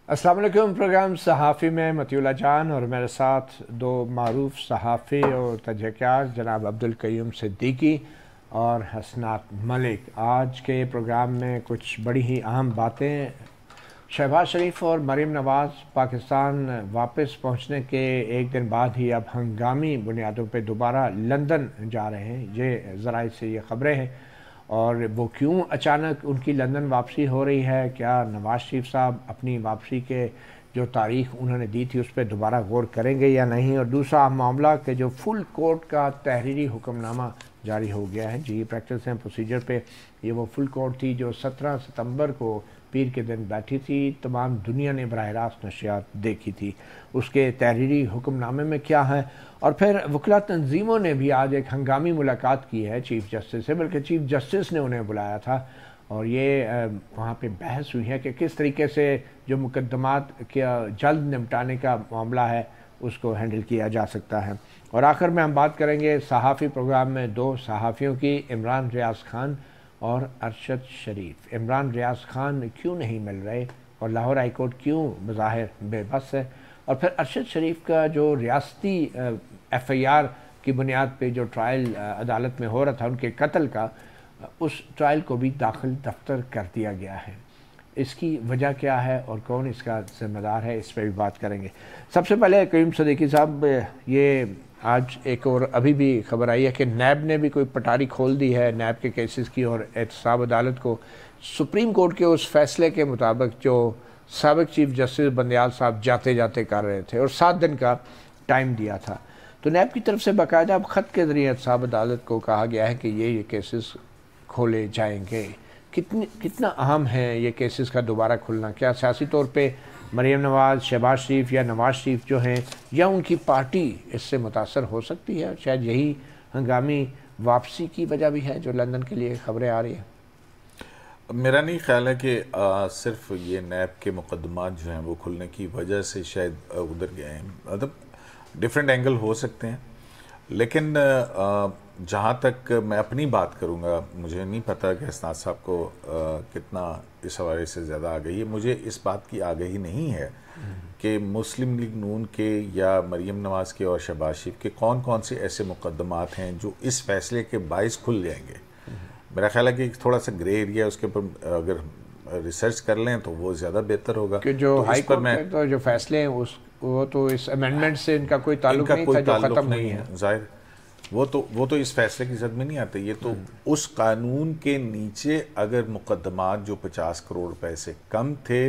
अस्सलाम वालेकुम। प्रोग्राम सहाफ़ी में मतियुल्लाह जान और मेरे साथ दो मारूफ सहाफ़ी और तजज़ियाकार जनाब अब्दुल कय्यूम सिद्दीकी और हसनात मलिक। आज के प्रोग्राम में कुछ बड़ी ही अहम बातें। शहबाज शरीफ और मरीम नवाज़ पाकिस्तान वापस पहुंचने के एक दिन बाद ही अब हंगामी बुनियादों पर दोबारा लंदन जा रहे हैं। ये ज़राए से ये ख़बरें हैं। और वो क्यों अचानक उनकी लंदन वापसी हो रही है, क्या नवाज़ शरीफ साहब अपनी वापसी के जो तारीख़ उन्होंने दी थी उस पर दोबारा गौर करेंगे या नहीं। और दूसरा मामला कि जो फुल कोर्ट का तहरीरी हुक्मनामा जारी हो गया है, जी प्रैक्टिस एंड प्रोसीजर पे, ये वो फुल कोर्ट थी जो 17 सितंबर को पीर के दिन बैठी थी। तमाम दुनिया ने बराह रास्त नशियात देखी थी। उसके तहरीरी हुक्मनामे में क्या है। और फिर वकला तंजीमों ने भी आज एक हंगामी मुलाकात की है चीफ़ जस्टिस से, बल्कि चीफ़ जस्टिस ने उन्हें बुलाया था और ये वहाँ पे बहस हुई है कि किस तरीके से जो मुकदमात का जल्द निपटाने का मामला है उसको हैंडल किया जा सकता है। और आखिर में हम बात करेंगे सहाफ़ी प्रोग्राम में दो सहाफ़ियों की, इमरान रियाज खान और अरशद शरीफ। इमरान रियाज खान क्यों नहीं मिल रहे और लाहौर हाई कोर्ट क्यों बज़ाहिर बेबस है। और फिर अरशद शरीफ का जो रियासती FIR की बुनियाद पे जो ट्रायल अदालत में हो रहा था उनके कत्ल का, उस ट्रायल को भी दाखिल दफ्तर कर दिया गया है। इसकी वजह क्या है और कौन इसका ज़िम्मेदार है, इस पर भी बात करेंगे। सबसे पहले कय्यूम सिद्दीकी साहब, ये आज एक और अभी भी खबर आई है कि नैब ने भी कोई पटारी खोल दी है नैब के केसेस की और एहतसाब अदालत को सुप्रीम कोर्ट के उस फैसले के मुताबिक जो साबिक चीफ जस्टिस बंदयाल साहब जाते जाते कर रहे थे और 7 दिन का टाइम दिया था। तो नैब की तरफ से बाकायदा अब ख़त के ज़रिए एहतसाब अदालत को कहा गया है कि ये केसेस खोले जाएंगे। कितना अहम है ये केसेस का दोबारा खुलना? क्या सियासी तौर पे मरीम नवाज़, शहबाज शरीफ या नवाज़ शरीफ जो हैं या उनकी पार्टी इससे मुतासर हो सकती है? शायद यही हंगामी वापसी की वजह भी है जो लंदन के लिए ख़बरें आ रही हैं। मेरा नहीं ख्याल है कि सिर्फ ये नैब के मुकदमात जो हैं वो खुलने की वजह से शायद उधर गए हैं। मतलब डिफरेंट एंगल हो सकते हैं, लेकिन जहाँ तक मैं अपनी बात करूँगा, मुझे नहीं पता कि हसनात साहब को कितना इस हवाले से ज़्यादा आगाही है। मुझे इस बात की आगाही नहीं है कि मुस्लिम लीग नून के या मरीम नवाज़ के और शहबाज शरीफ के कौन कौन से ऐसे मुकदमात हैं जो इस फैसले के बाइस खुल जाएंगे। मेरा ख्याल है कि थोड़ा सा ग्रे एरिया, उसके ऊपर अगर रिसर्च कर लें तो वो ज़्यादा बेहतर होगा। कि जो हाई कोर्ट के तो जो फैसले हैं वो तो इस अमेंडमेंट से इनका कोई ताल्लुक नहीं था, जो ख़त्म नहीं है। जाहिर वो तो इस फैसले की जद में नहीं आते। ये तो उस कानून के नीचे अगर मुकदमात जो 50 करोड़ रुपए से कम थे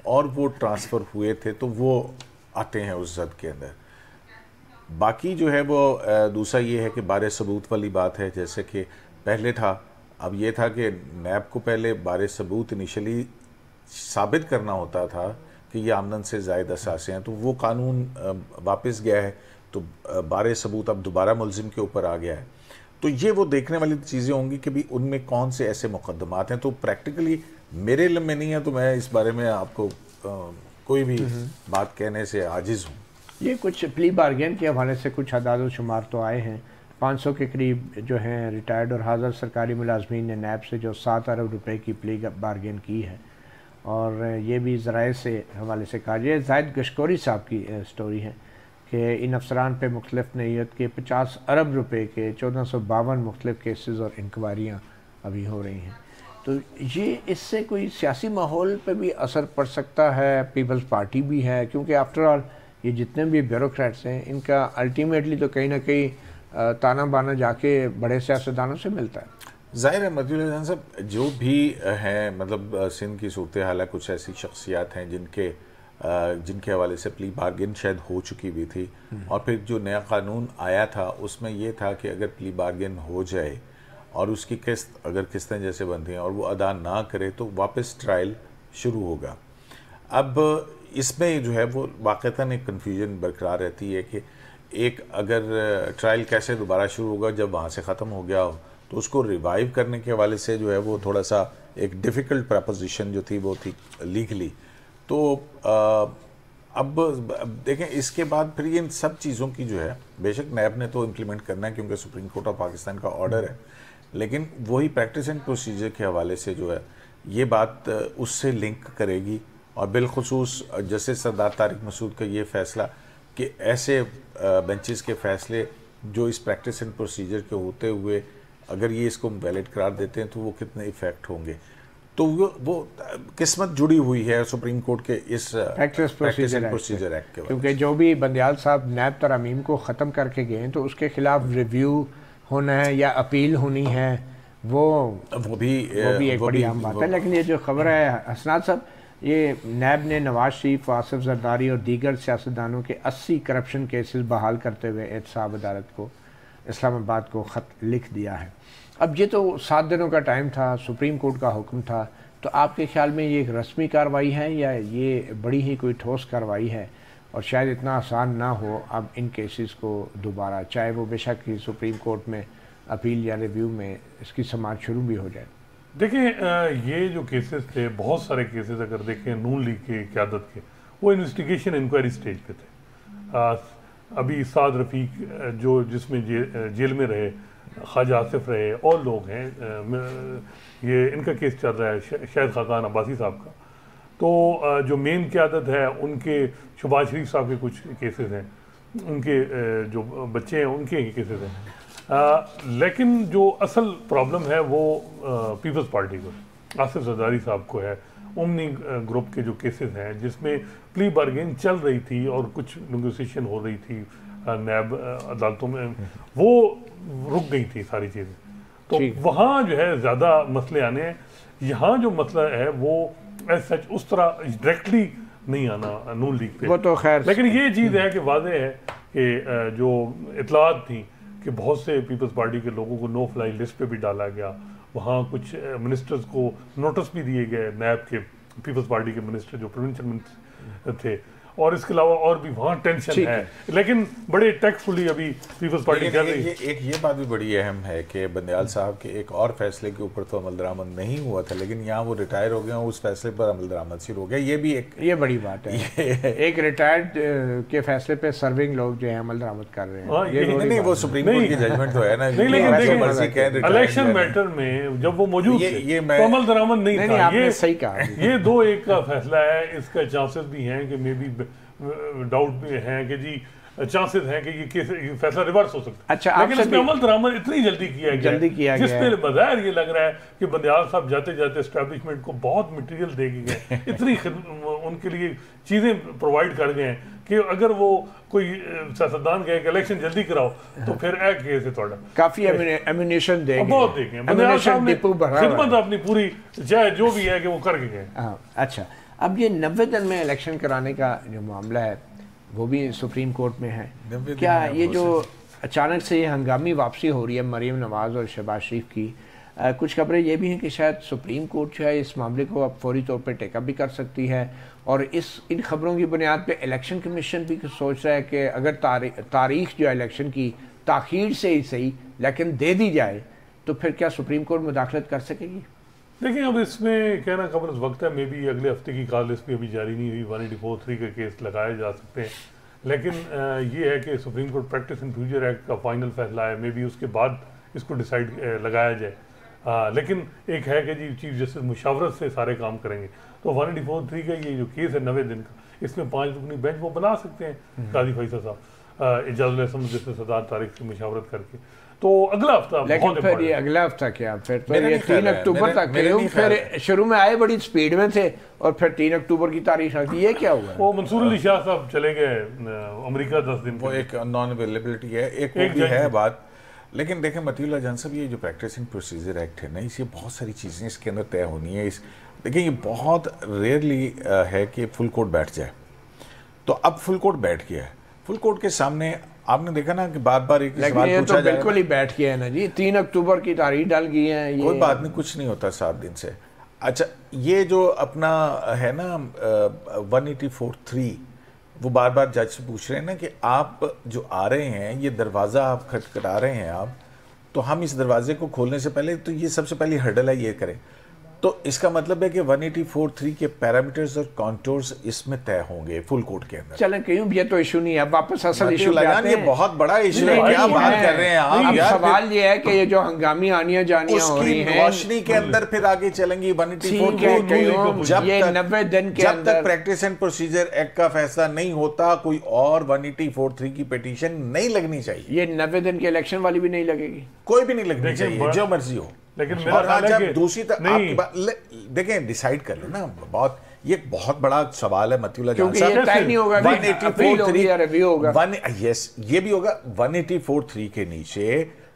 और वो ट्रांसफ़र हुए थे तो वो आते हैं उस जद के अंदर। बाकी जो है वो दूसरा ये है कि बारे सबूत वाली बात है। जैसे कि पहले था, अब ये था कि नैब को पहले बारे सबूत इनिशियली साबित करना होता था कि ये आमदन से ज़ायद असासे हैं, तो वो कानून वापस गया है, तो बारे सबूत अब दोबारा मुलजिम के ऊपर आ गया है। तो ये वो देखने वाली चीज़ें होंगी कि भी उनमें कौन से ऐसे मुकदमात हैं। तो प्रैक्टिकली मेरे इल्म में नहीं है, तो मैं इस बारे में आपको कोई भी बात कहने से आजिज़ हूँ। ये कुछ प्ली बार्गेन के हवाले से कुछ अदाद शुमार तो आए हैं। 500 के करीब जो हैं रिटायर्ड और हाज़र सरकारी मुलाजमीन ने नैब से जो 7 अरब रुपए की प्ली बार्गेन की है। और ये भी ज़राए से हवाले से कहा, ये ज़ाहिद गशकोरी साहब की स्टोरी है कि इन अफसरान पे मुख्तलिफ नैयत के 50 अरब रुपए के 1452 मुख्तलिफ केसेस और इंक्वायरियाँ अभी हो रही हैं। तो ये इससे कोई सियासी माहौल पे भी असर पड़ सकता है। पीपल्स पार्टी भी है, क्योंकि आफ्टर ऑल ये जितने भी ब्यूरोक्रेट्स हैं इनका अल्टीमेटली तो कहीं ना कहीं ताना बाना जाके बड़े सियासतदानों से मिलता है। ज़ाहिर है मतियुल्लाह जान साहब, जो भी हैं, मतलब सिंध की सूरत हाल है, कुछ ऐसी शख्सियात हैं जिनके हवाले से प्ली बार्गेन शायद हो चुकी भी थी। और फिर जो नया कानून आया था उसमें यह था कि अगर प्ली बार्गेन हो जाए और उसकी किस्त अगर किस्तें जैसे बनती हैं और वो अदा ना करे तो वापस ट्रायल शुरू होगा। अब इसमें जो है वो वाक़तन एक कन्फ्यूजन बरकरार रहती है कि एक अगर ट्रायल कैसे दोबारा शुरू होगा जब वहाँ से ख़त्म हो गया हो, तो उसको रिवाइव करने के हवाले से जो है वो थोड़ा सा एक डिफ़िकल्ट प्रपोजिशन जो थी वो थी लीगली। तो अब देखें, इसके बाद फिर ये इन सब चीज़ों की जो है, बेशक नैब ने तो इम्प्लीमेंट करना है क्योंकि सुप्रीम कोर्ट ऑफ पाकिस्तान का ऑर्डर है, लेकिन वही प्रैक्टिस एंड प्रोसीजर के हवाले से जो है ये बात उससे लिंक करेगी और बिलखुसूस जस्टिस सरदार तारिक मसूद का ये फैसला कि ऐसे बेंचेस के फैसले जो इस प्रैक्टिस एंड प्रोसीजर के होते हुए अगर ये इसको वैलिड करार देते हैं तो वो कितने इफेक्ट होंगे। तो वो किस्मत जुड़ी हुई है सुप्रीम कोर्ट के इस प्रैक्टिस प्रोसीजर एक्ट के, क्योंकि जो भी बंदयाल साहब नैब तरमीम को ख़त्म करके गए तो उसके खिलाफ रिव्यू होना है या अपील होनी है, वो भी एक बड़ी अहम बात है। लेकिन ये जो खबर है हसनात साहब, ये नैब ने नवाज शरीफ, आसिफ जरदारी और दीगर सियासतदानों के 80 करप्शन केसेस बहाल करते हुए एहतसाब अदालत को इस्लामाबाद को ख़त लिख दिया है। अब ये तो 7 दिनों का टाइम था, सुप्रीम कोर्ट का हुक्म था, तो आपके ख्याल में ये एक रस्मी कार्रवाई है या ये बड़ी ही कोई ठोस कार्रवाई है और शायद इतना आसान ना हो अब इन केसेस को दोबारा, चाहे वो बेशक ही सुप्रीम कोर्ट में अपील या रिव्यू में इसकी समाअत शुरू भी हो जाए? देखिए, ये जो केसेस थे, बहुत सारे केसेस अगर देखें नून लीग के क़यादत के, वो इन्वेस्टिगेशन इंक्वायरी स्टेज पे थे। अभी साद रफ़ीक जो जिसमें जेल में रहे, ख्वाजा आसिफ रहे और लोग हैं, ये इनका केस चल रहा है शाहिद खाकान अब्बासी साहब का। तो जो मेन क़यादत है उनके शहबाज शरीफ साहब के कुछ केसेस हैं, उनके जो बच्चे हैं उनके केसेस हैं। लेकिन जो असल प्रॉब्लम है वो पीपल्स पार्टी को, आसिफ जरदारी साहब को है। ओमनी ग्रुप के जो केसेस हैं जिसमें प्ली बार्गेन चल रही थी और कुछ नेगोशिएशन हो रही थी नैब अदालतों में, वो रुक गई थी सारी चीज़ें। तो वहाँ जो है ज़्यादा मसले आने हैं। यहाँ जो मसला है वो एज सच उस तरह डायरेक्टली नहीं आना नून लीग पे, वो तो खैर, लेकिन ये चीज़ है कि वाज़ेह है कि जो इतलात थी कि बहुत से पीपल्स पार्टी के लोगों को नो फ्लाई लिस्ट पे भी डाला गया, वहाँ कुछ मिनिस्टर्स को नोटिस भी दिए गए, नैब के पीपल्स पार्टी के मिनिस्टर जो प्रोविंशियल मिनिस्टर थे, और इसके अलावा और भी वहाँ टेंशन है। लेकिन बड़े टैक्टफुली अभी पीपल्स पार्टी कर रही है। एक ये बात भी बड़ी अहम है कि बंदयाल साहब के एक और फैसले के ऊपर तो अमल दरामद नहीं हुआ था, लेकिन यहाँ वो रिटायर हो गए, उस फैसले पर अमल दरामद शुरू हो गया। ये भी ये बड़ी बात है। एक रिटायर्ड के फैसले पे सर्विंग लोग जो है अमल दरामद कर रहे हैं। नहीं, वो सुप्रीम कोर्ट की जजमेंट तो है ना। लेकिन इलेक्शन मैटर में जब वो मौजूद थे तो अमल दरामद नहीं था। आपने सही कहा, ये 2-1 का फैसला है। इसका चांसेस भी हैं कि मे बी डाउट भी हैं कि जी चांसेस हैं कि ये फैसला रिवर्स हो सकता है। अच्छा, लेकिन इसमें अमल दरामद इतनी जल्दी किया गया जिस पे बज़ाहिर ये लग रहा है कि बंदयाल साहब जाते जाते एस्टैब्लिशमेंट को बहुत मटेरियल दे गए, इतनी उनके लिए चीज़ें प्रोवाइड कर गए हैं कि अगर वो कोई सियासतदान कहे कि इलेक्शन जल्दी कराओ तो फिर एक केस है थोड़ा काफ़ी एम्यूनेशन देंगे, बहुत देंगे। बंदयाल साहब ने खिदमत अपनी पूरी चाहे जो भी है कि वो करके गए। अच्छा, अब ये 90 दिन में इलेक्शन कराने का जो मामला है वो भी सुप्रीम कोर्ट में है। क्या ये जो अचानक से ये हंगामी वापसी हो रही है मरीम नवाज़ और शहबाज शरीफ की, कुछ खबरें ये भी हैं कि शायद सुप्रीम कोर्ट जो है इस मामले को अब फौरी तौर पे टेकअप भी कर सकती है, और इन खबरों की बुनियाद पे इलेक्शन कमीशन भी सोच रहा है कि अगर तारीख जो है इलेक्शन की ताख़ीर से ही सही लेकिन दे दी जाए तो फिर क्या सुप्रीम कोर्ट मुदाखलत कर सकेगी? देखिए, अब इसमें कहना खबर उस वक्त है, मे बी अगले हफ्ते की कॉल लिस्ट भी अभी जारी नहीं हुई, 184(3) के केस लगाए जा सकते हैं। लेकिन ये है कि supreme court practice and future act का फाइनल फैसला है, मे बी उसके बाद इसको डिसाइड लगाया जाए। लेकिन एक है कि जी चीफ जस्टिस मुशावरत से सारे काम करेंगे, तो 184(3) का ये जो केस है 90 दिन का, इसमें 5 रुकनी बेंच वो बना सकते हैं काजी फैसल साहब इजाजुल अहसन जैसे सरदार तारिक की मुशावरत करके। तो अगला हफ्ता, लेकिन फिर ये अगला हफ्ता क्या, फिर तो ये 3 अक्टूबर तक फिर शुरू में आए बड़ी स्पीड में थे और फिर 3 अक्टूबर की तारीख रख दी। ये क्या हुआ? वो मंसूर अली शाह साहब चले गए अमेरिका 10 दिन, वो एक नॉन अवेलेबिलिटी है, एक वो भी है बात। लेकिन देखें मतीउल्लाह जान साहब, ये जो प्रैक्टिस एंड प्रोसीजर एक्ट है ना, इससे बहुत सारी चीज़ें इसके अंदर तय होनी है। देखिए, ये बहुत रेयरली है कि फुल कोर्ट बैठ जाए, तो अब फुल कोर्ट बैठ गया है। फुल कोर्ट के सामने आपने देखा ना कि बार बार एक सवाल पूछा तो बिल्कुल ही बैठ गया है ना जी, 3 अक्टूबर की तारीख डाल गई है। कोई बात नहीं, कुछ नहीं होता 7 दिन से। अच्छा, ये जो अपना है ना 184(3), वो बार बार जज से पूछ रहे हैं ना कि आप जो आ रहे हैं, ये दरवाज़ा आप खटखटा रहे हैं आप, तो हम इस दरवाजे को खोलने से पहले तो ये सबसे पहली हर्डल है ये करें। तो इसका मतलब है कि 184(3) के पैरामीटर्स और कॉन्टोर्स इसमें तय होंगे फुल कोर्ट के अंदर। चलें क्यों, ये तो इशू नहीं है, अब वापस असल इशू पे आते ये हैं। बहुत बड़ा इशू है, क्या बात कर रहे हैं आप अब यार। सवाल ये है कि ये जो हंगामी आनियां जानियां हो रही हैं रोशनी के अंदर फिर आगे चलेंगी 184(3) ये 90 दिन के जब अंदर तक प्रैक्टिस एंड प्रोसीजर एक्ट का फैसला नहीं होता कोई और 184(3) की पिटीशन नहीं लगनी चाहिए। ये 90 दिन की इलेक्शन वाली भी नहीं लगेगी, कोई भी नहीं लगनी चाहिए, जो मर्जी हो। लेकिन और हाँ, जब दूसरी देखें डिसाइड कर लेना, बहुत ये बहुत बड़ा सवाल है मतीउल्लाह जान क्योंकि साहब। ये तय नहीं होगा कि अपील होगी या रिव्यू होगा। यस, ये भी होगा। 184(3) के नीचे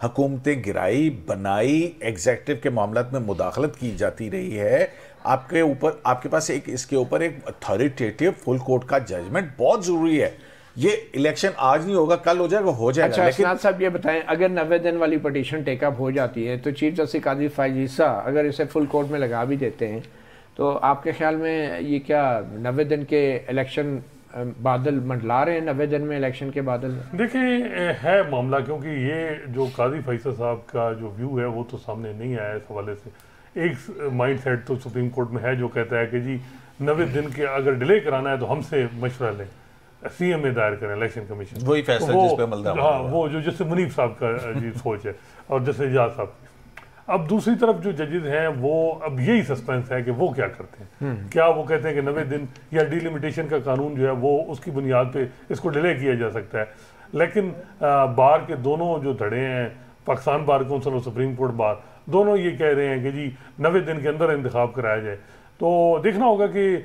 हुकूमतें गिराई बनाई एग्जेक्टिव के मामलात में मुदाखलत की जाती रही है। आपके ऊपर, आपके पास एक इसके ऊपर एक अथॉरिटेटिव फुल कोर्ट का जजमेंट बहुत जरूरी है। ये इलेक्शन आज नहीं होगा, कल हो जाएगा, हो जाएगा। अच्छा लेकिन साहब ये बताएं, अगर 90 दिन वाली पटिशन टेकअप हो जाती है तो चीफ जस्टिस काजी फैज़ ईसा अगर इसे फुल कोर्ट में लगा भी देते हैं तो आपके ख्याल में ये क्या 90 दिन के इलेक्शन बादल मंडला रहे हैं? 90 दिन में इलेक्शन के बादल देखिए है मामला, क्योंकि ये जो काजी फैसल साहब का जो व्यू है वो तो सामने नहीं आया इस हवाले से। एक माइंड सेट तो सुप्रीम कोर्ट में है जो कहता है कि जी 90 दिन के अगर डिले कराना है तो हमसे मशवरा लें, सीएम में दायर करें इलेक्शन कमीशन, वही फैसला जिस पे अमल दरामद हाँ वो जो जैसे मुनीफ साहब का जी सोच है और जैसे एजाज साहब की। अब दूसरी तरफ जो जजेस हैं वो अब यही सस्पेंस है कि वो क्या करते हैं। क्या वो कहते हैं कि 90 दिन या डिलिमिटेशन का कानून जो है वो उसकी बुनियाद पे इसको डिले किया जा सकता है। लेकिन बार के दोनों जो धड़े हैं, पाकिस्तान बार काउंसिल और सुप्रीम कोर्ट बार, दोनों ये कह रहे हैं कि जी 90 दिन के अंदर इंतखाब कराया जाए। तो देखना होगा कि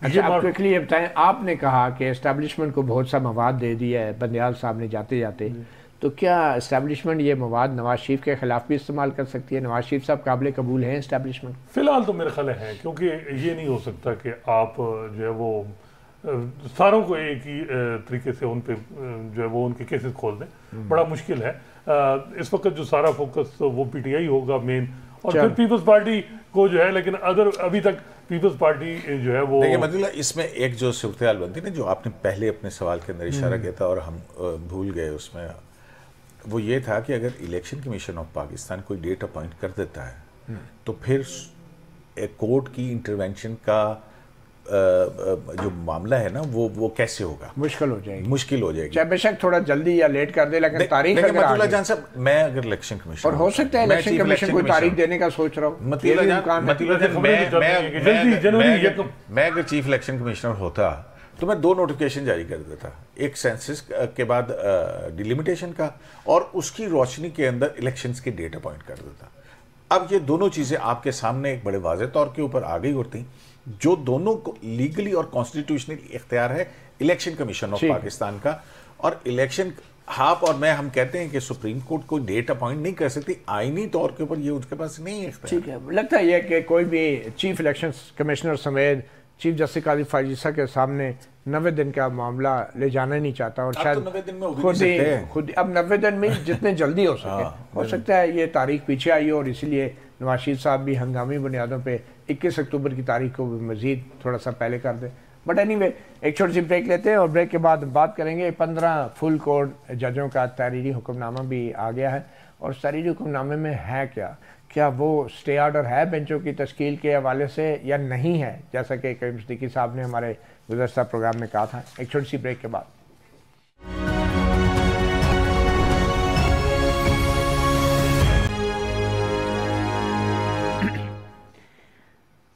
अच्छा आप क्विकली ये बताएं, आपने कहा कि एस्टैब्लिशमेंट को बहुत सा मवाद दे दिया है बंदियाल साहब ने जाते जाते, तो क्या एस्टैब्लिशमेंट ये मवाद नवाज शरीफ के खिलाफ भी इस्तेमाल कर सकती है? नवाज शरीफ साहब काबिल कबूल हैं एस्टैब्लिशमेंट? फिलहाल तो मेरे ख्याल है, क्योंकि ये नहीं हो सकता कि आप जो है वो सारों को एक ही तरीके से उन पे जो है वो उनके केसेस खोल दें, बड़ा मुश्किल है। इस वक्त जो सारा फोकस वो पीटीआई होगा मेन, और फिर पीपल्स पार्टी को जो है, लेकिन अदर अभी तक पीपल्स पार्टी जो है वो देखिए मतलब इसमें एक जो सूरत हाल बनती ना, जो आपने पहले अपने सवाल के अंदर इशारा किया था और हम भूल गए उसमें, वो ये था कि अगर इलेक्शन कमीशन ऑफ पाकिस्तान कोई डेट अपॉइंट कर देता है तो फिर कोर्ट की इंटरवेंशन का जो मामला है ना वो कैसे होगा? मुश्किल हो जाएगी, मुश्किल हो जाएगी। चाहे बेशक थोड़ा जल्दी या लेट कर दे, लेकिन तारीख अगर आ गई, जान साहब, मैं अगर इलेक्शन कमीशन और हो सकता है इलेक्शन कमीशन कोई तारीख देने का सोच रहा हूँ, मैं अगर चीफ इलेक्शन कमिश्नर होता तो मैं 2 नोटिफिकेशन जारी कर देता, एक सेंसस के बाद डिलिमिटेशन का, और उसकी रोशनी के अंदर इलेक्शंस की डेट अपॉइंट कर देता। अब ये दोनों चीज़ें आपके सामने एक बड़े वाज़ेह तौर के ऊपर आ गई होती, जो दोनों को लीगली और कॉन्स्टिट्यूशनली इख्तियार है इलेक्शन कमीशन ऑफ पाकिस्तान का। और इलेक्शन आप और मैं हम कहते हैं कि सुप्रीम कोर्ट कोई डेट अपॉइंट नहीं कर सकती, आईनी तौर के ऊपर ये उसके पास नहीं है। ठीक है, लगता है कि कोई भी चीफ इलेक्शन कमिश्नर समेत चीफ जस्टिस काजी फैज़ ईसा के सामने 90 दिन का मामला ले जाना नहीं चाहता, और शायद तो 90 दिन में खुद अब 90 दिन में जितने जल्दी हो सके हो सकता है ये तारीख पीछे आई हो, और इसीलिए नवाज शरीफ साहब भी हंगामी बुनियादों पे 21 अक्टूबर की तारीख को मज़ीद थोड़ा सा पहले कर दें। बट एनीवे एक छोटी सी ब्रेक लेते हैं और ब्रेक के बाद बात करेंगे। 15 फुल कोर्ट जजों का तहरीरी हुक्मनामा भी आ गया है, और तहरीरी हुक्मनामे में है क्या वो स्टे ऑर्डर है बेंचों की तश्कील के हवाले से या नहीं है, जैसा कि करीम सिद्दीकी साहब ने हमारे गुज़श्ता प्रोग्राम में कहा था। एक छोटी सी ब्रेक के बाद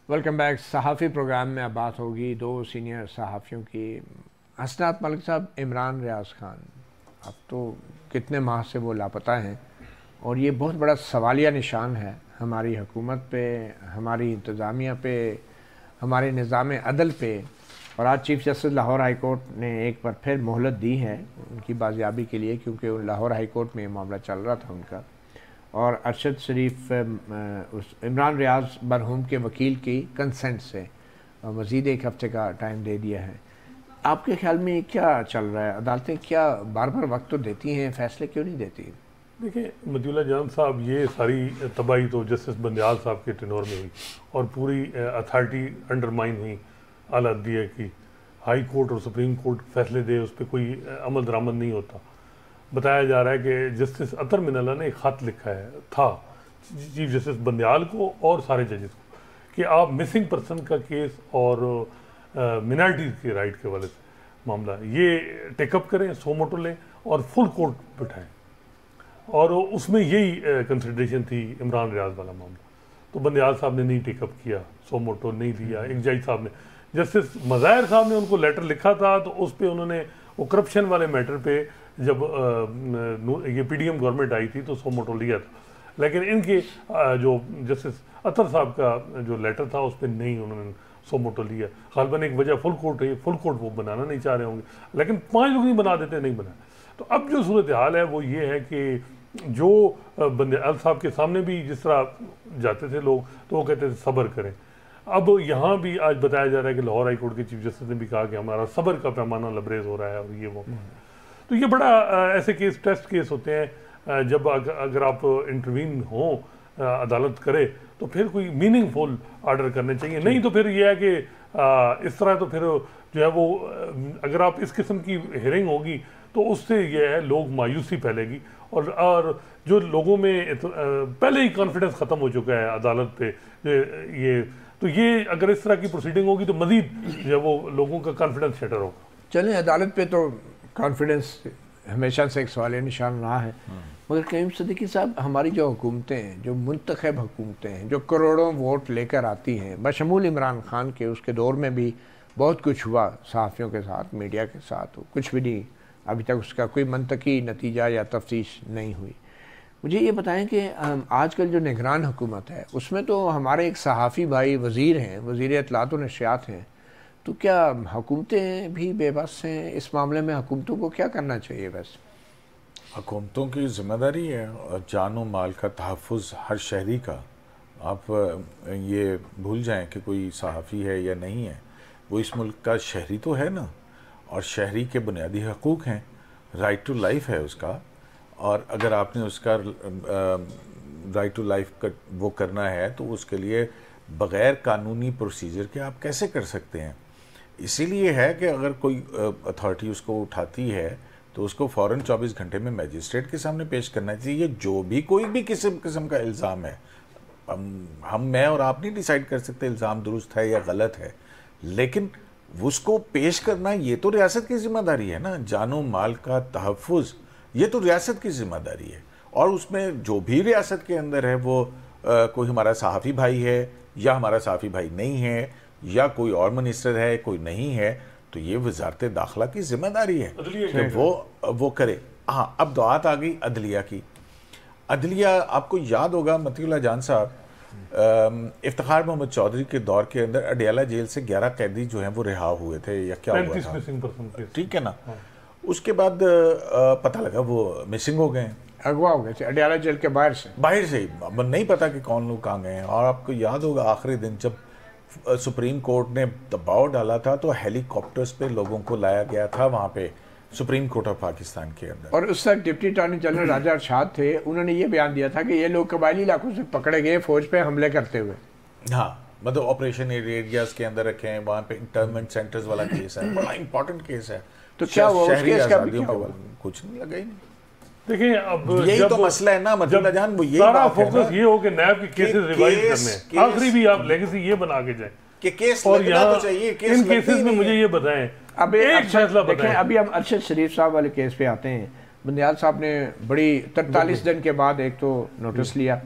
वेलकम बैक। सहाफ़ी प्रोग्राम में अब बात होगी 2 सीनियर सहाफ़ियों की, हसनात मलिक साहब, इमरान रियाज खान। अब तो कितने माह से वो लापता हैं, और ये बहुत बड़ा सवालिया निशान है हमारी हुकूमत पे, हमारी इंतज़ामिया पे, हमारे निज़ाम अदल पे। और आज chief justice Lahore high court ने एक बार फिर मोहलत दी है उनकी बाजियाबी के लिए, क्योंकि लाहौर हाई कोर्ट में मामला चल रहा था उनका, और अरशद शरीफ उस इमरान रियाज मरहूम के वकील की कंसेंट से मज़ीद 1 हफ़्ते का टाइम दे दिया है। आपके ख्याल में क्या चल रहा है? अदालतें क्या बार बार वक्त तो देती हैं, फैसले क्यों नहीं देती? देखिए मतीउल्लाह जान साहब, ये सारी तबाही तो जस्टिस बंदियाल साहब के टेन्योर में हुई, और पूरी अथॉरिटी अंडरमाइन हुई आला अदलिया की। हाई कोर्ट और सुप्रीम कोर्ट फैसले दे, उस पर कोई अमल दरामद नहीं होता। बताया जा रहा है कि जस्टिस अतर मिनल्ला ने एक ख़त लिखा था चीफ जस्टिस बंदियाल को और सारे जजेस को, कि आप मिसिंग पर्सन का केस और मिनॉरिटीज़ के राइट के वाले से मामला ये टेकअप करें, सो मोटो लें और फुल कोर्ट बिठाएं। और उसमें यही कंसिडरेशन थी इमरान रियाज वाला मामला, तो बंदयाल साहब ने नहीं टेकअप किया, सो मोटो नहीं लिया। एक जज साहब ने, जस्टिस मज़ाहिर साहब ने उनको लेटर लिखा था, तो उस पर उन्होंने वो करप्शन वाले मैटर पे जब ये पीडीएम गवर्नमेंट आई थी तो सो मोटो लिया था। लेकिन इनके जो जस्टिस अतर साहब का जो लेटर था उस पर नहीं उन्होंने सो मोटो लिया। गालबन एक वजह फुल कोर्ट है, फुल कोर्ट वो बनाना नहीं चाह रहे होंगे, लेकिन 5 लोग नहीं बना देते, नहीं बना। तो अब जो सूरत हाल है वो ये है कि जो बंदयाल साहब के सामने भी जिस तरह जाते थे लोग, तो वो कहते थे सब्र करें। अब यहाँ भी आज बताया जा रहा है कि लाहौर हाई कोर्ट के चीफ जस्टिस ने भी कहा कि हमारा सब्र का पैमाना लबरेज हो रहा है और ये वो। तो ये बड़ा ऐसे केस, टेस्ट केस होते हैं जब अगर आप इंटरवीन हो, अदालत करे, तो फिर कोई मीनिंगफुल आर्डर करने चाहिए। नहीं तो फिर ये है कि इस तरह तो फिर जो है वो अगर आप इस किस्म की हियरिंग होगी तो उससे ये है लोग मायूसी फैलेगी और जो लोगों में पहले ही कॉन्फिडेंस ख़त्म हो चुका है अदालत पे, ये अगर इस तरह की प्रोसीडिंग होगी तो मज़ीद जो है वो लोगों का कॉन्फिडेंस शटर होगा। चलें, अदालत पे तो कॉन्फिडेंस हमेशा से एक सवाल निशान रहा है, मगर कईम सिद्दीकी साहब, हमारी जो हुकूमतें हैं, जो मुंतखब हुकूमतें हैं, जो करोड़ों वोट लेकर आती हैं, बशमूल इमरान खान के, उसके दौर में भी बहुत कुछ हुआ सहाफ़ियों के साथ, मीडिया के साथ, कुछ भी नहीं, अभी तक उसका कोई मंतकी नतीजा या तफ्तीश नहीं हुई। मुझे ये बताएं कि आजकल जो निगरान हुकूमत है उसमें तो हमारे एक सहाफ़ी भाई वज़ीर हैं, वज़ीर इत्तलात व नशियात हैं, तो क्या हुकूमतें भी बेबस हैं इस मामले में? हुकूमतों को क्या करना चाहिए? वैसे हुकूमतों की ज़िम्मेदारी है और जान व माल का तहफ़्फ़ुज़ हर शहरी का। आप ये भूल जाएं कि कोई सहाफ़ी है या नहीं है, वो इस मुल्क का शहरी तो है ना, और शहरी के बुनियादी हकूक़ हैं, राइट टू लाइफ है उसका, और अगर आपने उसका राइट टू लाइफ का वो करना है तो उसके लिए बग़ैर कानूनी प्रोसीजर के आप कैसे कर सकते हैं? इसीलिए है कि अगर कोई अथॉरिटी उसको उठाती है तो उसको फ़ौरन 24 घंटे में मजिस्ट्रेट के सामने पेश करना चाहिए। जो भी कोई भी किस्म का इल्ज़ाम है, मैं और आप नहीं डिसाइड कर सकते इल्ज़ाम दुरुस्त है या गलत है, लेकिन उसको पेश करना ये तो रियासत की ज़िम्मेदारी है ना। जानो माल का तहफ़्फ़ुज़ ये तो रियासत की ज़िम्मेदारी है, और उसमें जो भी रियासत के अंदर है वो कोई हमारा सहाफ़ी भाई है या हमारा सहाफ़ी भाई नहीं है या कोई और मिनिस्टर है, कोई नहीं है, तो ये वज़ारत दाखिला की ज़िम्मेदारी है कि वो करे। हाँ, अब बात आ गई अदलिया की। अदलिया, आपको याद होगा मतीउल्लाह जान साहब, इफ्तिखार मोहम्मद चौधरी के दौर के अंदर अडियाला जेल से 11 कैदी जो हैं वो रिहा हुए थे या क्या हुआ था, ठीक है ना। उसके बाद पता लगा वो मिसिंग हो गए, अगवा हो गए थे अडियाला जेल के बाहर से ही। अब नहीं पता कि कौन लोग कहाँ गए हैं। और आपको याद होगा आखिरी दिन जब सुप्रीम कोर्ट ने दबाव डाला था तो हेलीकॉप्टर्स पे लोगों को लाया गया था वहाँ पे सुप्रीम कोर्ट ऑफ पाकिस्तान के अंदर। और उस वक्त डिप्टी अटॉर्नी जनरल राजा अरशाद थे, उन्होंने ये बयान दिया था कि ये लोग कबायली इलाकों से पकड़े गए फौज पे हमले करते हुए। हाँ, मतलब ऑपरेशन एरियाज के अंदर रखे हैं, वहाँ पे इंटरनमेंट सेंटर्स वाला केस है, बड़ा इंपॉर्टेंट केस है। तो क्या वो शहरी आज़ादियों के कुछ नहीं लगा ही नहीं। देखिए, अब यही तो मसला है ना मतीउल्लाह जान, वो यही सारा फोकस ये हो कि नैब के केसेस रिवाइज करने, आखिरी भी आप लेगेसी ये बना के जाए कि केस और लगना तो चाहिए। केस इन केसेस में मुझे ये बताएं, अब एक फैसला बताएं। अभी हम अरशद शरीफ साहब वाले केस पे आते हैं। बंदयाल साहब ने बड़ी 43 दिन के बाद एक तो नोटिस लिया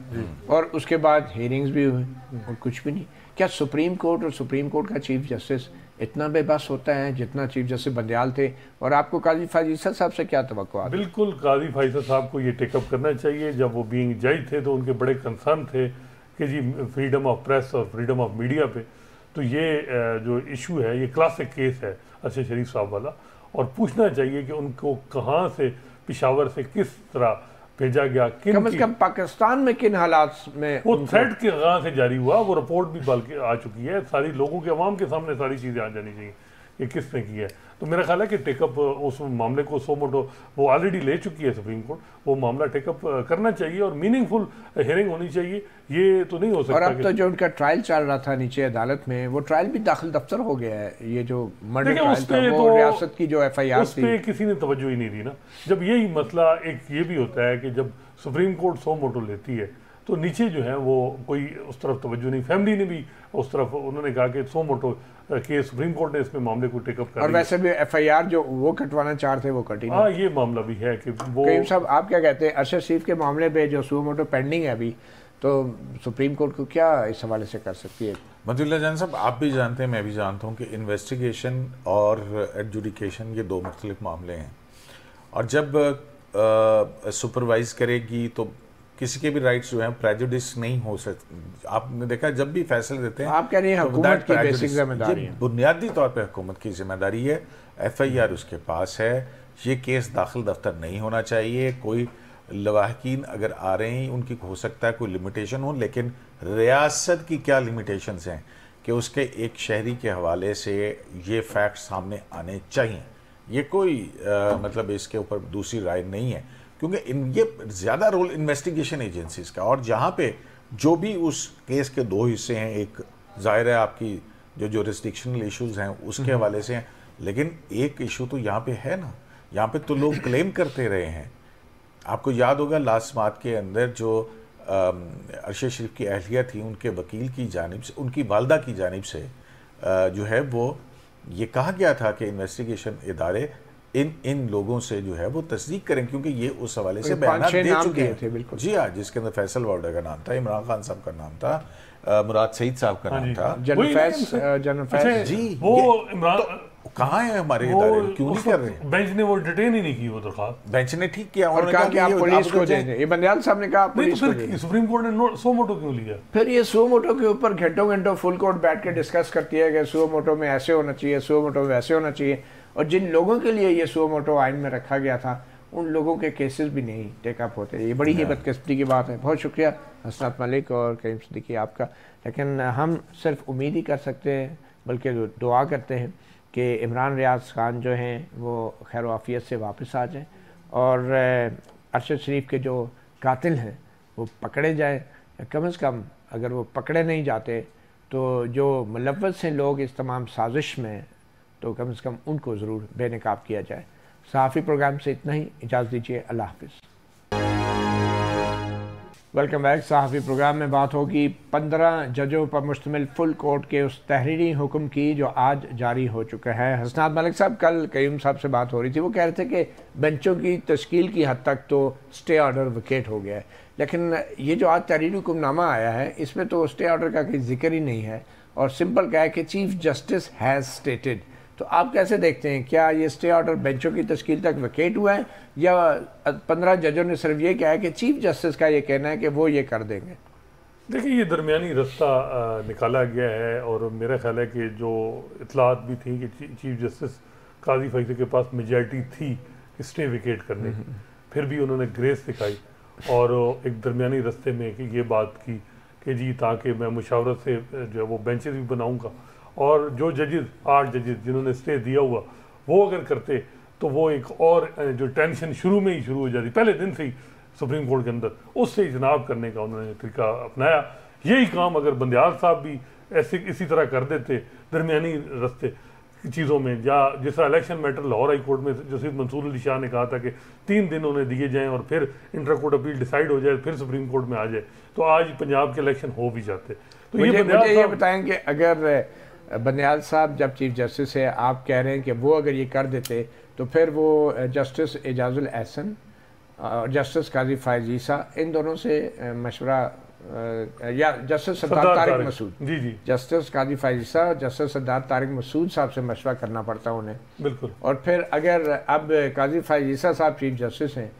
और उसके बाद हियरिंग्स भी हुई और कुछ भी नहीं। क्या सुप्रीम कोर्ट और सुप्रीम कोर्ट का चीफ जस्टिस इतना बेबस होता है जितना चीफ जस्टिस बंदयाल थे? और आपको काजी फैज़ल साहब से क्या तवक्कुआ है? बिल्कुल, काजी फैज़ल साहब को ये टेकअप करना चाहिए। जब वो बीइंग जज थे तो उनके बड़े कंसर्न थे कि जी फ्रीडम ऑफ प्रेस और फ्रीडम ऑफ मीडिया पे, तो ये जो इशू है ये क्लासिक केस है अरशद शरीफ साहब वाला, और पूछना चाहिए कि उनको कहाँ से, पेशावर से किस तरह भेजा गया, कम से कम पाकिस्तान में किन हालात में वो थ्रेट के कहाँ से जारी हुआ, वो रिपोर्ट भी बल्कि आ चुकी है। सारी लोगों के अवाम के सामने सारी चीज़ें आ जानी चाहिए कि किसने की है। तो मेरा ख्याल है कि टेकअप उस मामले को सो मोटो वो ऑलरेडी ले चुकी है सुप्रीम कोर्ट, वो मामला टेकअप करना चाहिए और मीनिंगफुल हियरिंग होनी चाहिए। ये तो नहीं हो सकता। और अब तो जो उनका ट्रायल चल रहा था नीचे अदालत में, वो ट्रायल भी दाखिल दफ्तर हो गया है। ये जो मर्डर ट्रायल था वो रियासत की जो FIR उस पे किसी ने तवज्जो ही नहीं दी ना। जब यही मसला एक ये भी होता है कि जब सुप्रीम कोर्ट सो मोटो लेती है तो नीचे जो है वो कोई उस तरफ तवज्जो नहीं, फैमिली ने भी उस तरफ, उन्होंने कहा कि सो मोटो के सुप्रीम कोर्ट ने इसमें मामले को टेकअप कर, और वैसे भी FIR जो वो कटवाना चाह रहे थे वो कटी नहीं। हाँ, ये मामला भी है कि वो करीम साहब आप क्या कहते हैं अरशद शरीफ के मामले पे जो सो मोटो पेंडिंग है अभी, तो सुप्रीम कोर्ट को क्या इस हवाले से कर सकती है? मतीउल्लाह जान साहब, आप भी जानते हैं, मैं भी जानता हूँ कि इन्वेस्टिगेशन और एडजुडिकेशन ये दो मुख्तलिफ मामले हैं, और जब सुपरवाइज करेगी तो किसी के भी राइट्स जो हैं प्रेजुडिस नहीं हो सकते। आपने देखा जब भी फैसले देते हैं, आप कह रहे हैं तो हुकूमत की prejudice- बेसिक जिम्मेदारी ये है। बुनियादी तौर पे हुकूमत की जिम्मेदारी है। FIR उसके पास है, ये केस दाखिल दफ्तर नहीं होना चाहिए। कोई लवाहकीन अगर आ रहे हैं, उनकी हो सकता है कोई लिमिटेशन हो, लेकिन रियासत की क्या लिमिटेशंस हैं कि उसके एक शहरी के हवाले से ये फैक्ट सामने आने चाहिए। ये कोई मतलब इसके ऊपर दूसरी राय नहीं है, क्योंकि ये ज़्यादा रोल इन्वेस्टिगेशन एजेंसीज का, और जहाँ पे जो भी उस केस के दो हिस्से हैं, एक ज़ाहिर है आपकी जो जुरिस्डिक्शनल इश्यूज हैं उसके हवाले से हैं, लेकिन एक इशू तो यहाँ पे है ना, यहाँ पे तो लोग क्लेम करते रहे हैं। आपको याद होगा लास्ट मार्च के अंदर जो अरशद शरीफ की अहलिया थी, उनके वकील की जानिब से, उनकी वालदा की जानिब से जो है वो ये कहा गया था कि इन्वेस्टिगेशन इदारे इन लोगों से जो है वो तस्दीक करें, क्योंकि ये उस हवाले से बयान दे चुके हैं। बिल्कुल जी हाँ, जिसके अंदर फैसल वार्डर का नाम था, इमरान खान साहब का नाम था, मुराद सईद साहब का नाम था, जनरल फैज जी। वो इमरान कहाँ है हमारे इदारे, क्यों नहीं कर रहे? बेंच ने वो डिटेन ही नहीं की वो दरख्वास्त, बेंच ने ठीक किया, और कहा कि आप पुलिस को दे दें। ये बंदियाल साहब ने कहा पुलिस को दे दें। सुप्रीम कोर्ट ने सो मोटो क्यों लिया? फिर ये सो मोटो के ऊपर घंटों घंटों फुल कोर्ट बैठ के डिस्कस करती है कि सो मोटो में ऐसे होना चाहिए, सो मोटो में वैसे होना चाहिए, और जिन लोगों के लिए ये सो मोटो आइन में रखा गया था उन लोगों के केसेस भी नहीं टेकअप होते। ये बड़ी ही बदकिस्मती की बात है। बहुत शुक्रिया हसनत मलिक और करीम सिद्दीकी आपका, लेकिन हम सिर्फ उम्मीद ही कर सकते हैं, बल्कि दुआ करते हैं कि इमरान रियाज खान जो हैं वो खैर आफियत से वापस आ जाएं, और अरशद शरीफ के जो कातिल हैं वो पकड़े जाएं। कम से कम अगर वो पकड़े नहीं जाते तो जो मुलव्वस हैं लोग इस तमाम साजिश में, तो कम से कम उनको ज़रूर बेनकाब किया जाए। सहाफ़ी प्रोग्राम से इतना ही, इजाज़त दीजिए, अल्लाह हाफ़िज़। Welcome back. सहाफ़ी प्रोग्राम में बात होगी 15 जजों पर मुश्तमिल फुल कोर्ट के उस तहरीरी हुक्म की जो आज जारी हो चुका है। हसनात मलिक साहब, कल कयूम साहब से बात हो रही थी, वो कह रहे थे कि बेंचों की तश्कील की हद तक तो स्टे ऑर्डर विकेट हो गया है, लेकिन ये जो आज तहरीरी हुक्मनामा आया है इसमें तो स्टे ऑर्डर का कोई जिक्र ही नहीं है, और सिंपल क्या है कि चीफ जस्टिस हैज़ स्टेटेड। तो आप कैसे देखते हैं, क्या ये स्टे ऑर्डर बेंचों की तश्कील तक विकेट हुआ है, या 15 जजों ने सिर्फ ये कहा है कि चीफ जस्टिस का ये कहना है कि वो ये कर देंगे? देखिए, ये दरमियानी रास्ता निकाला गया है, और मेरा ख्याल है कि जो इतलात भी थी कि चीफ जस्टिस काजी फैसले के पास मेजॉरिटी थी स्टे विकेट करने की, फिर भी उन्होंने ग्रेस दिखाई और एक दरमियानी रास्ते में कि ये बात की कि जी ताकि मैं मुशावरत से जो है वो बेंचेस भी बनाऊँगा, और जो जजेस 8 जजेस जिन्होंने स्टे दिया हुआ वो अगर करते तो वो एक और जो टेंशन शुरू में ही शुरू हो जाती, पहले दिन से ही सुप्रीम कोर्ट के अंदर, उससे इजनाब करने का उन्होंने तरीका अपनाया। यही काम अगर बंदियाल साहब भी ऐसे इसी तरह कर देते दरमियानी रास्ते चीज़ों में, या जिस तरह election matter Lahore high court में जस्टिस मंसूर अली शाह ने कहा था कि 3 दिन उन्हें दिए जाएं और फिर इंटर कोर्ट अपील डिसाइड हो जाए, फिर सुप्रीम कोर्ट में आ जाए, तो आज पंजाब के इलेक्शन हो भी जाते। तो ये बताएं कि अगर बंदियाल साहब जब चीफ जस्टिस है, आप कह रहे हैं कि वो अगर ये कर देते तो फिर वो जस्टिस एजाजुल एहसन और जस्टिस काजी फायज ईसा, इन दोनों से मशवरा, या जस्टिस सरदार तारिक मसूद, जी जस्टिस काजी फायज ईसा और जस्टिस सरदार तारिक मसूद साहब से मशवरा करना पड़ता उन्हें, बिल्कुल। और फिर अगर अब काजी फायज ईसा साहब चीफ जस्टिस हैं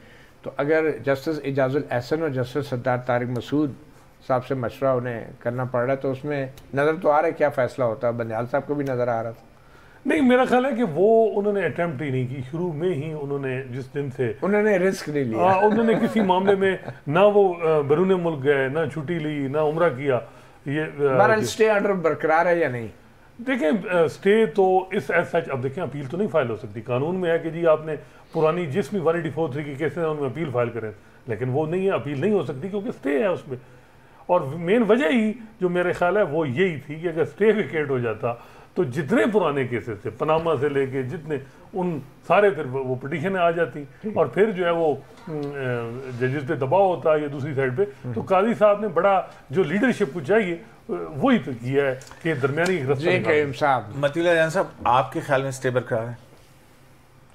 तो अगर जस्टिस एजाजुल एहसन और जस्टिस सरदार तारिक मसूद साहब से मशवरा उन्हें करना पड़ रहा है, तो उसमें नज़र तो आ रहा है क्या फ़ैसला होता है? बंदियाल साहब को भी नज़र आ रहा था। नहीं, मेरा ख्याल है कि वो उन्होंने अटेम्प्ट ही नहीं की, शुरू में ही उन्होंने जिस दिन से उन्होंने रिस्क नहीं लिया, उन्होंने किसी मामले में ना वो बैरून मुल्क गए, ना छुट्टी ली, ना उम्रा किया। ये स्टे ऑर्डर बरकरार है या नहीं? देखें, स्टे तो इस सच, अब देखें अपील तो नहीं फाइल हो सकती, कानून में है कि जी आपने पुरानी जिस भी 184(3) की केसेस हैं उनमें अपील फाइल करें, लेकिन वो नहीं है, अपील नहीं हो सकती क्योंकि स्टे है उसमें। और मेन वजह ही जो मेरे ख्याल है वो यही थी कि अगर स्टे विकेट हो जाता तो जितने पुराने केसेस थे पनामा से लेके जितने, उन सारे फिर वो पिटीशन आ जाती और फिर जो है वो जजेस पे दबाव होता है या दूसरी साइड पे। तो काजी साहब ने बड़ा जो लीडरशिप को चाहिए वही तो किया है कि दरमियानी मतीउल्लाह जान साहब, आपके ख्याल में स्टे बरकरार है?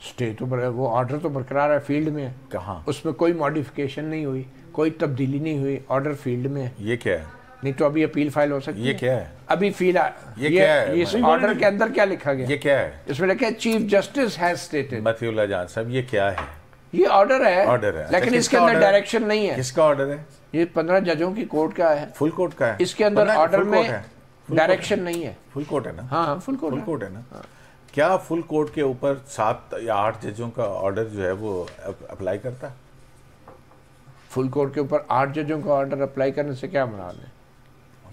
स्टे तो वो ऑर्डर तो बरकरार है, फील्ड में है। कहाँ? उसमें कोई मॉडिफिकेशन नहीं हुई, कोई तब्दीली नहीं हुई, ऑर्डर फील्ड में है। ये क्या है? नहीं तो अभी अपील फाइल हो सकती है। ये क्या है? अभी फील ये क्या है? इस ऑर्डर के अंदर क्या लिखा गया? ये क्या है? इसमें लिखा है chief justice has stated. Matiullah जान साहब, ये क्या है? ये ऑर्डर है। ऑर्डर है, लेकिन इसके अंदर डायरेक्शन नहीं है। किसका ऑर्डर है? ये 15 जजों की कोर्ट का है, फुल कोर्ट का है। इसके अंदर ऑर्डर में डायरेक्शन नहीं है। फुल कोर्ट है ना? हाँ, फुल कोर्ट है ना? क्या फुल कोर्ट के ऊपर 7 या 8 जजों का ऑर्डर जो है वो अप्लाई करता है? फुल कोर्ट के ऊपर 8 जजों का ऑर्डर अप्लाई करने से क्या मुराद है?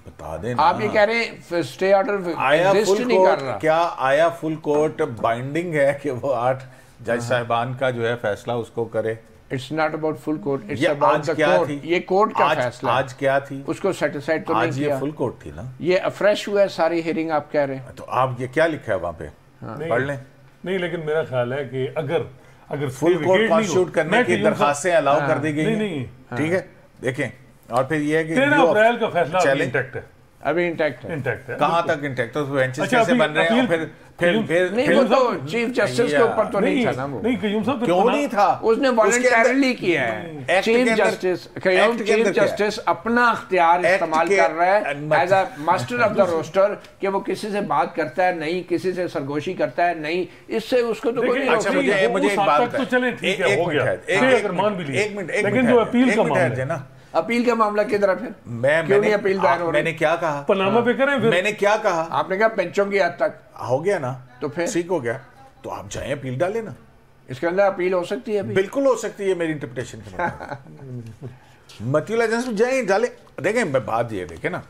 बता दें। आप ये कह रहे हैं स्टे ऑर्डर एग्जिस्ट नहीं कर रहा। क्या आया फुल कोर्ट बाइंडिंग है कि वो 8 जज साहिबान का जो है फैसला उसको करे? It's not about full court, it's about the court. ये कोर्ट का फैसला। आज क्या थी? उसको सेटिस्फाइड तो नहीं किया। ये फुल कोर्ट थी ना? ये फ्रेश हुआ है सारी हियरिंग आप कह रहे हैं। तो आप ये क्या लिखा है वहां पे? पढ़ लें। नहीं, लेकिन मेरा ख्याल है कि अगर फुल कोर्ट कॉन्स्टिट्यूट करने की दरखास्तें अलाउ कर दी गई। नहीं, ठीक है, देखें। और फिर ये है कि 13 अप्रैल का फैसला इंटैक्ट है। अभी इंटैक्ट है। कहाँ तक इंटैक्ट? तो बेंचेस कैसे बन रहे हैं? फिर नहीं, वो तो चीफ जस्टिस के ऊपर तो नहीं था ना वो। नहीं, कयूम साहब क्यों नहीं था? उसने वॉलंटरली किया है। चीफ जस्टिस अपना इख्तियार इस्तेमाल कर रहा है as a master of the roster कि वो किसी से बात करता है नहीं, किसी से सरगोशी करता है नहीं, इससे उसको तो कोई। अच्छा, मुझे एक बात तो चले, ठीक है, हो गया। एक मिनट, लेकिन जो अपील का मामला है ना, अपील का मामला किधर है? फिर क्यों नहीं अपील दायर हो रही? मैंने क्या कहा? पनामा पे करें फिर। मैंने क्या कहा? आपने कहा बेंचों की हद तक हो गया ना, तो फिर ठीक हो गया, तो आप जाएं अपील डालें ना। इसके अंदर अपील हो सकती है? बिल्कुल हो सकती है, मेरी इंटरप्रिटेशन के मुताबिक। मतीउल्लाह जान जाएं डालें। देखें, बात ये देखें ना,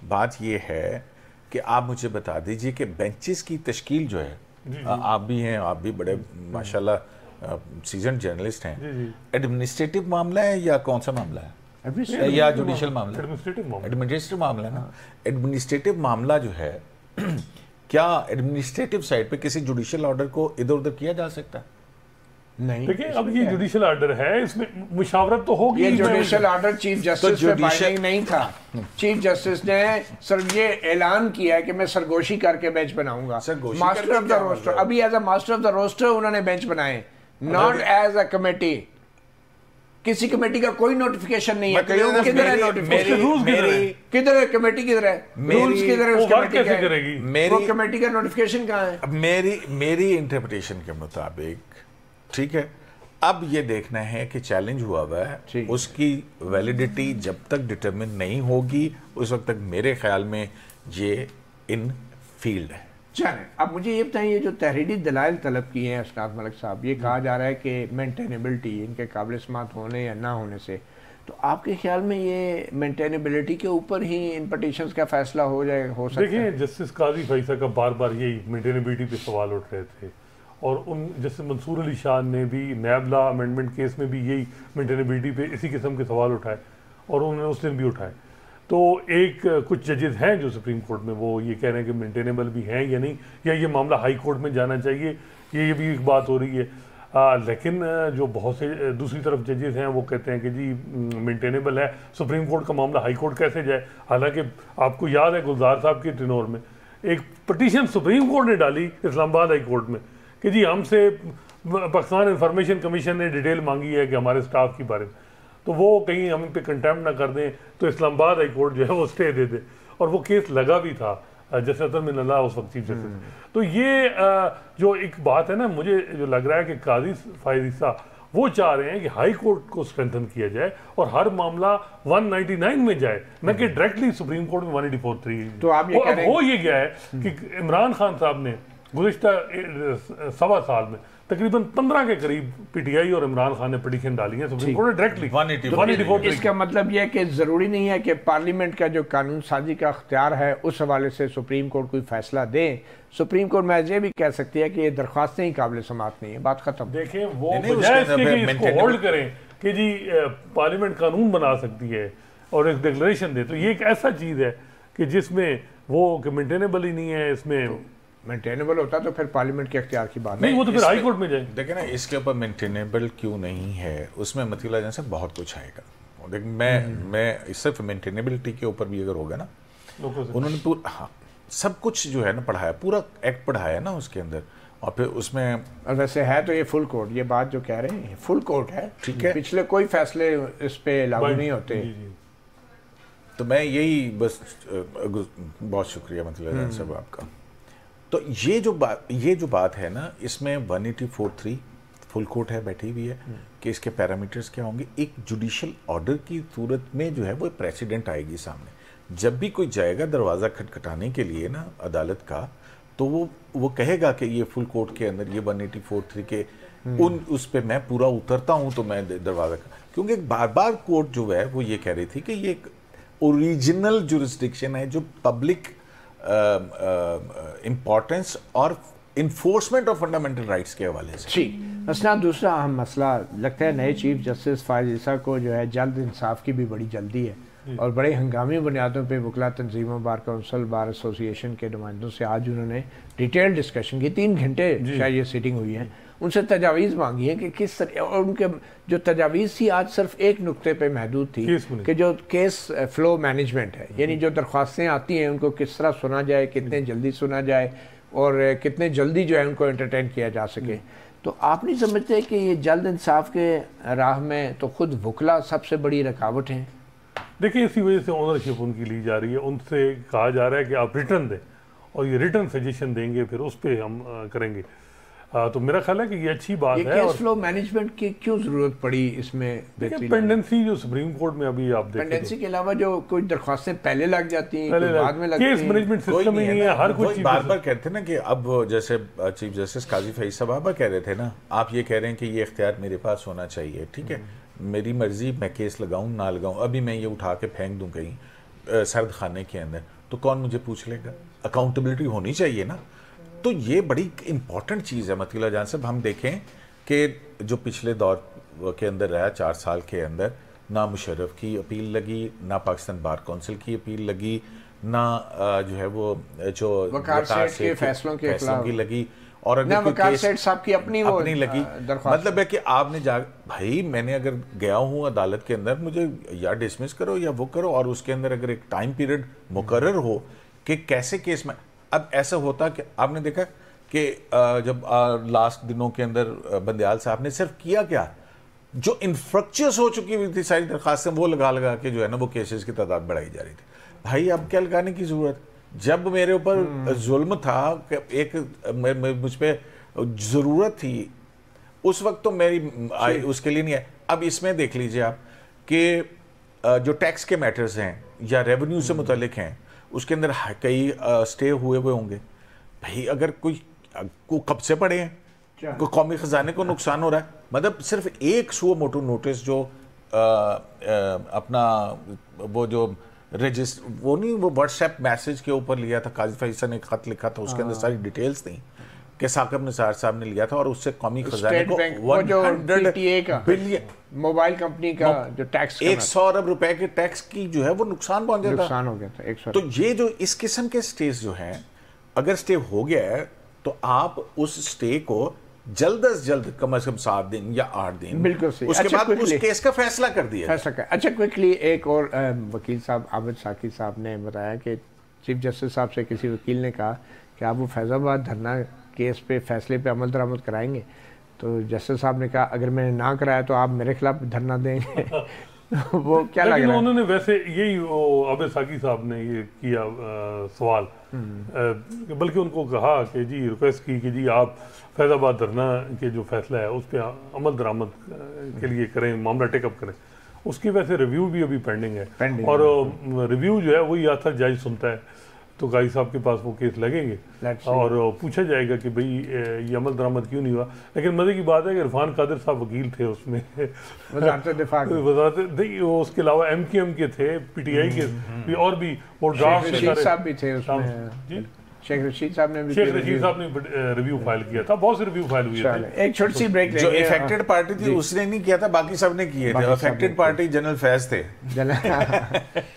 बात ये है कि आप मुझे बता दीजिए कि बेंचेस की तश्कील जो है, आप भी हैं, आप भी बड़े माशाल्लाह सीजन जर्नलिस्ट हैं, एडमिनिस्ट्रेटिव मामला है या कौन सा मामला है? या जुडिशियल मामला? एडमिनिस्ट्रेटिव मामला है ना। एडमिनिस्ट्रेटिव मामला जो है, क्या एडमिनिस्ट्रेटिव साइड पे किसी जुडिशियल ऑर्डर को इधर उधर किया जा सकता है? नहीं। देखिए, अब ये जुडिशियल ऑर्डर है, इसमें मुशावरत तो होगी। ये जुडिशियल ऑर्डर चीफ जस्टिस पे बाइंडिंग नहीं था। चीफ जस्टिस ने सिर्फ ये ऐलान किया है कि मैं सरगोशी करके बेंच बनाऊंगा, मास्टर ऑफ द रोस्टर। अभी as a master of the roster उन्होंने बेंच बनाए, नॉट एज अ कमेटी। किसी कमेटी का कोई नोटिफिकेशन नहीं है। किधर है नोटिफिकेशन? किधर है कमेटी? किधर है रूल्स? किधर है उस कमेटी का? मेरी कमेटी का नोटिफिकेशन कहाँ है? मेरी इंटरप्रिटेशन के मुताबिक, ठीक है, अब ये देखना है कि चैलेंज हुआ हुआ है, उसकी वैलिडिटी जब तक डिटरमिन नहीं होगी उस वक्त तक मेरे ख्याल में ये इन फील्ड है। चलें, अब मुझे ये बताइए, जो तहरीरी दलाइल तलब किए हैं असनाद मलिक साहब, ये कहा जा रहा है कि मेंटेनेबिलिटी, इनके काबिल समात होने या ना होने से, तो आपके ख्याल में ये मेंटेनेबिलिटी के ऊपर ही इन पटिशंस का फैसला हो सकता है? देखिए, जस्टिस काजी फैसला का बार बार यही मेंटेनेबिलिटी पे सवाल उठ रहे थे, और उन जस्टिस मंसूर अली शाह ने भी नैब लॉ अमेंडमेंट केस में भी यही मेंटेनेबिलिटी पे इसी किस्म के सवाल उठाए, और उन्होंने उस दिन भी उठाए। तो एक कुछ जजेस हैं जो सुप्रीम कोर्ट में वो ये कह रहे हैं कि मेंटेनेबल भी हैं या नहीं, या ये मामला हाई कोर्ट में जाना चाहिए, ये भी एक बात हो रही है। लेकिन जो बहुत से दूसरी तरफ जजेस हैं वो कहते हैं कि जी मेंटेनेबल है, सुप्रीम कोर्ट का मामला हाई कोर्ट कैसे जाए। हालांकि आपको याद है गुलजार साहब के टेनोर में एक पटिशन सुप्रीम कोर्ट ने डाली इस्लामाबाद हाई कोर्ट में कि जी हमसे पाकिस्तान इंफॉर्मेशन कमीशन ने डिटेल मांगी है कि हमारे स्टाफ के बारे में, तो वो कहीं हम पे कंटेम्प्ट ना कर दें, तो इस्लामाबाद हाई कोर्ट जो है वो स्टे दे दे, और वो केस लगा भी था जैसे अतर मिनल्लाह उस वक्त चीफ जस्टिस। तो ये जो एक बात है ना, मुझे जो लग रहा है कि काजी फायद ईसा वो चाह रहे हैं कि हाई कोर्ट को स्ट्रेंथन किया जाए और हर मामला 199 में जाए, न कि डायरेक्टली सुप्रीम कोर्ट में 184(3)। तो आप ये कह रहे हैं, हो ये गया है कि इमरान खान साहब ने गुज़िश्ता 1.25 साल में तकरीबन 15 के करीब पीटीआई और इमरान खान ने पिटीशन डाली है सुप्रीम कोर्ट ने डायरेक्टली 184। इसका मतलब यह है कि जरूरी नहीं है कि पार्लियामेंट का जो कानून साजी का अख्तियार है उस हवाले से सुप्रीम कोर्ट कोई फैसला दे। सुप्रीम कोर्ट में ये भी कह सकती है कि ये दरख्वास्तें ही काबिल समात नहीं है, बात खत्म। देखें, वो बजाय इसके कि इसको होल्ड करें कि जी पार्लियामेंट कानून बना सकती है और एक डिक्लेरेशन दे, तो ये एक ऐसा चीज़ है कि जिसमें वो मेंटेनेबल ही नहीं है, इसमें मेंटेनेबल होता तो फिर पार्लियामेंट के इख्तियार की बात नहीं, वो तो फिर हाई कोर्ट में जाए। देखिए ना, इसके ऊपर मेंटेनेबल क्यों नहीं है, उसमें मतलब जैसे बहुत कुछ आएगा। देख मैं सिर्फ मेंटेनेबिलिटी के ऊपर भी अगर होगा ना, उन्होंने पूरा हाँ सब कुछ जो है ना पढ़ाया, पूरा एक्ट पढ़ाया ना उसके अंदर, और फिर उसमें और वैसे है तो ये फुल कोर्ट, ये बात जो कह रहे हैं फुल कोर्ट है, ठीक है, पिछले कोई फैसले इस पे लागू नहीं होते। तो मैं यही बस बहुत शुक्रिया मतलब सब आपका। तो ये जो बात है ना, इसमें 1843 फुल कोर्ट है, बैठी हुई है कि इसके पैरामीटर्स क्या होंगे। एक जुडिशियल ऑर्डर की सूरत में जो है वो प्रेसिडेंट आएगी सामने, जब भी कोई जाएगा दरवाज़ा खटखटाने के लिए ना अदालत का, तो वो कहेगा कि ये फुल कोर्ट के अंदर ये 1843 के उस पे मैं पूरा उतरता हूँ, तो मैं दरवाज़ा, क्योंकि बार बार कोर्ट जो है वो ये कह रही थी कि ये एक ओरिजिनल जुरिस्डिक्शन है जो पब्लिक इम्पोर्टेंस और इन्फोर्समेंट ऑफ फंडामेंटल राइट्स के हवाले से। ठीक, मसला दूसरा अहम मसला लगता है नए चीफ जस्टिस फायज ईसा को जो है जल्द इंसाफ की भी बड़ी जल्दी है, और बड़े हंगामी बुनियादों पे वकला तंजीमों, बार काउंसिल, बार एसोसिएशन के नुमाइंदों से आज उन्होंने डिटेल डिस्कशन की, 3 घंटे शायद ये सिटिंग हुई है, उनसे तजावीज़ मांगी है कि किस तरह, और उनके जो तजावीज़ थी आज सिर्फ एक नुक्ते पे महदूद थी कि जो केस फ्लो मैनेजमेंट है, यानी जो दरख्वास्तें आती हैं उनको किस तरह सुना जाए, कितने जल्दी सुना जाए और कितने जल्दी जो है उनको एंटरटेन किया जा सके। तो आप नहीं समझते कि ये जल्द इंसाफ के राह में तो खुद वकला सबसे बड़ी रुकावट हैं? देखिए, इसी वजह से ऑनरशिप उनकी ली जा रही है, उनसे कहा जा रहा है कि आप रिटर्न दें और ये रिटर्न सजेशन देंगे, फिर उस पर हम करेंगे। तो मेरा ख्याल है कि ये अच्छी बात है। केस फ्लो मैनेजमेंट की क्यों जरूरत पड़ी इसमें? पेंडेंसी जो सुप्रीम कोर्ट में अभी आप देखें, पेंडेंसी के अलावा जो कुछ दरख्वास्तें पहले लग जाती हैं, बाद में लगती हैं, केस मैनेजमेंट सिस्टम ही नहीं है। हर कुछ बार बार कहते हैं ना कि अब जैसे चीफ जस्टिस काजी फैज साहब कह रहे थे ना, आप ये कह रहे हैं कि ये इख्तियार मेरे पास होना चाहिए, ठीक है, मेरी मर्जी, मैं केस लगाऊं ना लगाऊं, अभी मैं ये उठा के फेंक दूं कहीं सर्द खाने के अंदर, तो कौन मुझे पूछ लेगा? अकाउंटेबिलिटी होनी चाहिए ना। तो ये बड़ी इंपॉर्टेंट चीज़ है मतलब जान साहब। हम देखें कि जो पिछले दौर के अंदर रहा 4 साल के अंदर, ना मुशर्रफ की अपील लगी, ना पाकिस्तान बार काउंसिल की अपील लगी, ना जो है वो जो वकार सेठ के फैसलों की लगी, और अगर वकार सेठ साहब की अपनी लगी, मतलब है कि आपने भाई मैंने अगर गया हूँ अदालत के अंदर, मुझे या डिसमिस करो या वो करो, और उसके अंदर अगर एक टाइम पीरियड मुकर्रर हो कि कैसे केस में। अब ऐसा होता कि आपने देखा कि जब लास्ट दिनों के अंदर बंदयाल साहब ने सिर्फ किया क्या, जो इन्फ्रक्चर्स हो चुकी हुई थी सारी दरखास्तें, वो लगा के जो है ना वो केसेस की तादाद बढ़ाई जा रही थी। भाई अब क्या लगाने की जरूरत? जब मेरे ऊपर जुल्म था, एक मुझ पर जरूरत थी, उस वक्त तो मेरी उसके लिए नहीं है। अब इसमें देख लीजिए आप कि जो टैक्स के मैटर्स हैं या रेवेन्यू से मुतालिक हैं, उसके अंदर कई स्टे हुए होंगे। भाई अगर कोई कब से पड़े हैं, कोई कौमी खजाने को नुकसान हो रहा है, मतलब सिर्फ एक सुओ मोटो नोटिस जो अपना वो जो रजिस्टर वो नहीं, वो व्हाट्सएप मैसेज के ऊपर लिया था, काजी फैसल ने एक खत लिखा था, उसके अंदर सारी डिटेल्स थी कि साकिब निसार साहब ने लिया था, और उससे कौमी खजाने को 100 बिलियन मोबाइल कंपनी का जो टैक्स 100 अरब रुपए के टैक्स की जो है वो नुकसान पहुंच जाता, नुकसान हो गया था 100। तो ये जो इस किस्म के स्टेज जो है, अगर स्टे हो गया है तो आप उस स्टे को जल्द से जल्द कम से कम 7 दिन या 8 दिन, बिल्कुल सही, उसके बाद उस केस का फैसला कर दिया। अच्छा, क्विकली एक और वकील साहब आबिद साकी साहब ने बताया कि चीफ जस्टिस साहब से किसी वकील ने कहा कि आप वो फैज़ाबाद धरना केस पे फैसले पे अमल दरामद कराएंगे, तो जस्टिस साहब ने कहा अगर मैंने ना कराया तो आप मेरे खिलाफ धरना देंगे। वो क्या लग रहा है? उन्होंने वैसे यही आबिद साकी साहब ने ये किया सवाल, बल्कि उनको कहा कि जी रिक्वेस्ट की कि जी आप फैज़ाबाद धरना के जो फैसला है उस पर अमल दरामद के लिए करें, मामला टेकअप करें। उसकी वैसे रिव्यू भी अभी पेंडिंग है, और रिव्यू जो है वही आता जज सुनता है, तो गाई साहब के पास वो केस लगेंगे और पूछा जाएगा कि भाई ये अमल दरामद क्यों नहीं हुआ। लेकिन मजे की बात है कि इरफान कादिर साहब वकील थे उसमें, उसके अलावा MKM के थे, PTI के और भी, वो ड्राफ्ट साहब भी थे उसमें, शेख रशीद साहब ने रिव्यू फाइल किया था, बहुत से रिव्यू फाइल हुए थे। एक छोटी सी ब्रेक जो इफेक्टेड पार्टी थी उसने नहीं किया था, बाकी सब ने किए थे। अफेक्टेड पार्टी जनरल फैज थे,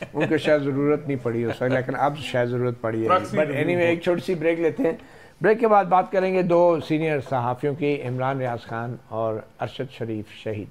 उनको शायद जरूरत नहीं पड़ी उस वक्त, लेकिन अब शायद जरूरत पड़ी है। बट एनीवे एक छोटी सी ब्रेक लेते हैं, ब्रेक के बाद बात करेंगे दो सीनियर सहाफ़ियों की, इमरान रियाज खान और अरशद शरीफ शहीद।